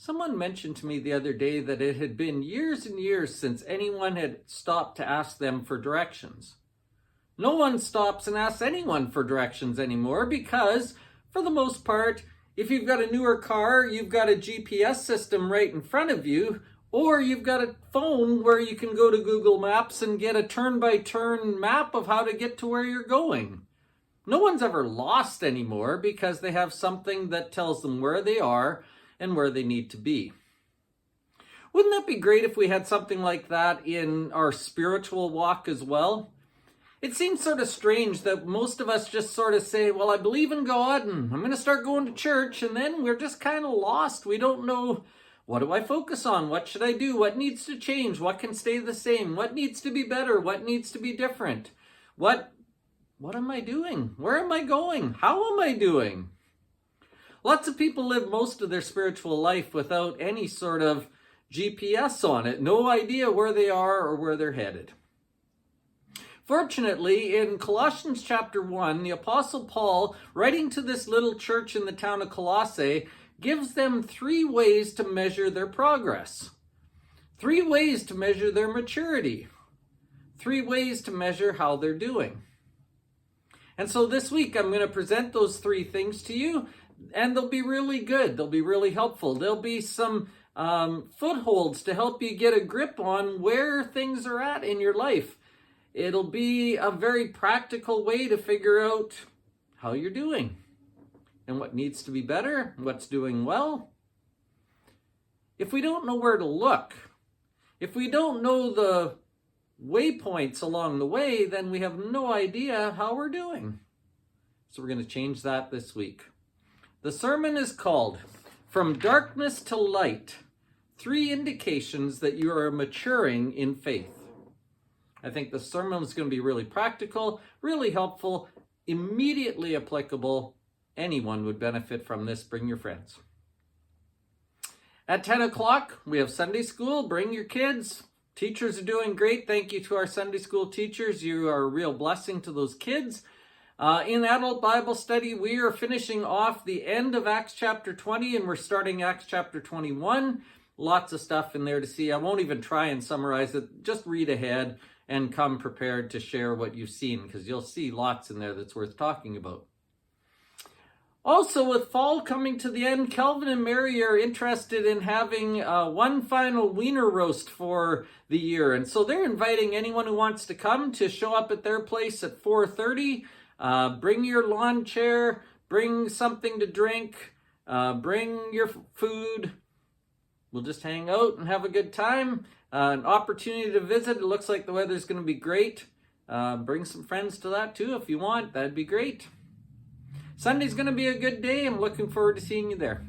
Someone mentioned to me the other day that it had been years and years since anyone had stopped to ask them for directions. No one stops and asks anyone for directions anymore because, for the most part, if you've got a newer car, you've got a GPS system right in front of you, or you've got a phone where you can go to Google Maps and get a turn-by-turn map of how to get to where you're going. No one's ever lost anymore because they have something that tells them where they are and where they need to be. Wouldn't that be great if we had something like that in our spiritual walk as well? It seems sort of strange that most of us just sort of say, well, I believe in God and I'm going to start going to church, and then we're just kind of lost. We don't know, what do I focus on? What should I do? What needs to change? What can stay the same? What needs to be better? What needs to be different? What am I doing? Where am I going? How am I doing? Lots of people live most of their spiritual life without any sort of GPS on it. No idea where they are or where they're headed. Fortunately, in Colossians chapter 1, the Apostle Paul, writing to this little church in the town of Colossae, gives them 3 ways to measure their progress. 3 ways to measure their maturity. 3 ways to measure how they're doing. And so this week I'm going to present those 3 things to you, and they'll be really good. They'll be really helpful. There'll be some footholds to help you get a grip on where things are at in your life. It'll be a very practical way to figure out how you're doing and what needs to be better, what's doing well. If we don't know where to look, if we don't know the waypoints along the way, then we have no idea how we're doing. So we're going to change that this week. The sermon is called From Darkness to Light, 3 Indications that you are maturing in faith. I think the sermon is going to be really practical, really helpful, immediately applicable. Anyone would benefit from this. Bring your friends. At 10 o'clock, we have Sunday school. Bring your kids. Teachers are doing great. Thank you to our Sunday school teachers. You are a real blessing to those kids. In Adult Bible Study, we are finishing off the end of Acts chapter 20, and we're starting Acts chapter 21. Lots of stuff in there to see. I won't even try and summarize it. Just read ahead and come prepared to share what you've seen, because you'll see lots in there that's worth talking about. Also, with fall coming to the end, Kelvin and Mary are interested in having one final wiener roast for the year. And so they're inviting anyone who wants to come to show up at their place at 4:30. Bring your lawn chair, bring something to drink, bring your food. We'll just hang out and have a good time. An opportunity to visit. It looks like the weather's going to be great. Bring some friends to that too if you want. That'd be great. Sunday's going to be a good day. I'm looking forward to seeing you there.